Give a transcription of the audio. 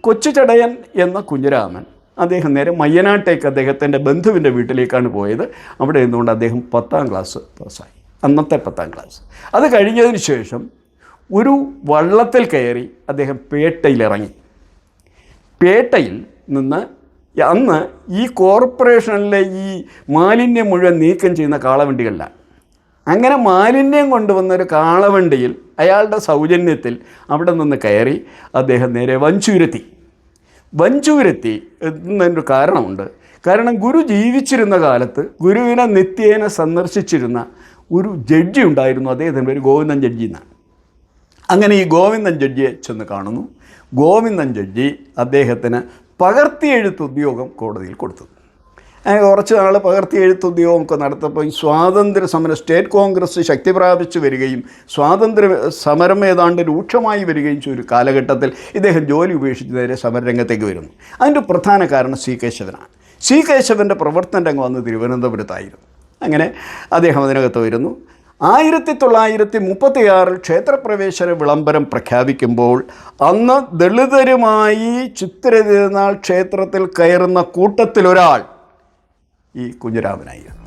കൊച്ചു ചടയൻ എന്ന കുഞ്ഞിരാമൻ അദ്ദേഹം നേരെ മയ്യനാട്ടേക്ക് അദ്ദേഹത്തിൻ്റെ ബന്ധുവിൻ്റെ വീട്ടിലേക്കാണ് പോയത്. അവിടെ നിന്നുകൊണ്ട് അദ്ദേഹം 10ാം ക്ലാസ് പാസ്സായി, അന്നത്തെ 10ാം ക്ലാസ്. അത് കഴിഞ്ഞതിന് ശേഷം ഒരു വള്ളത്തിൽ കയറി അദ്ദേഹം പേട്ടയിലിറങ്ങി. പേട്ടയിൽ നിന്ന് അന്ന് ഈ കോർപ്പറേഷനിലെ ഈ മാലിന്യം മുഴുവൻ നീക്കം ചെയ്യുന്ന കാളവണ്ടികളിലാണ്. അങ്ങനെ മാലിന്യം കൊണ്ടുവന്നൊരു കാളവണ്ടിയിൽ അയാളുടെ സൗജന്യത്തിൽ അവിടെ നിന്ന് കയറി അദ്ദേഹം നേരെ വഞ്ചൂരെത്തി എന്നൊരു കാരണമുണ്ട്. കാരണം ഗുരു ജീവിച്ചിരുന്ന കാലത്ത് ഗുരുവിനെ നിത്യേന സന്ദർശിച്ചിരുന്ന ഒരു ജഡ്ജി ഉണ്ടായിരുന്നു. അദ്ദേഹത്തിൻ്റെ പേര് ഗോവിന്ദൻ ജഡ്ജി എന്നാണ്. അങ്ങനെ ഈ ഗോവിന്ദൻ ജഡ്ജിയെ ചെന്ന് കാണുന്നു. ഗോവിന്ദൻ ജഡ്ജി അദ്ദേഹത്തിന് പകർത്തിയെഴുത്ത് ഉദ്യോഗം കോടതിയിൽ കൊടുത്തു. അങ്ങനെ കുറച്ച് നാൾ പകർത്തിയെഴുത്ത് ഉദ്യോഗമൊക്കെ നടത്തപ്പോൾ ഈ സ്വാതന്ത്ര്യ സമരം, സ്റ്റേറ്റ് കോൺഗ്രസ് ശക്തി പ്രാപിച്ചു വരികയും സ്വാതന്ത്ര്യ സമരം ഏതാണ്ട് രൂക്ഷമായി വരികയും ചെയ്ത ഒരു കാലഘട്ടത്തിൽ ഇദ്ദേഹം ജോലി ഉപേക്ഷിച്ച് നേരെ സമരരംഗത്തേക്ക് വരുന്നു. അതിൻ്റെ പ്രധാന കാരണം സി കേശവനാണ്. സി കേശവൻ്റെ പ്രവർത്തന രംഗം വന്ന് തിരുവനന്തപുരത്തായിരുന്നു. അങ്ങനെ അദ്ദേഹം അതിനകത്ത് വരുന്നു. 1936 ക്ഷേത്രപ്രവേശന വിളംബരം പ്രഖ്യാപിക്കുമ്പോൾ അന്ന് ദളിതരുമായി ചിത്തിര തിരുനാൾ ക്ഷേത്രത്തിൽ കയറുന്ന കൂട്ടത്തിലൊരാൾ ഈ കുഞ്ഞിരാമനായിരുന്നു.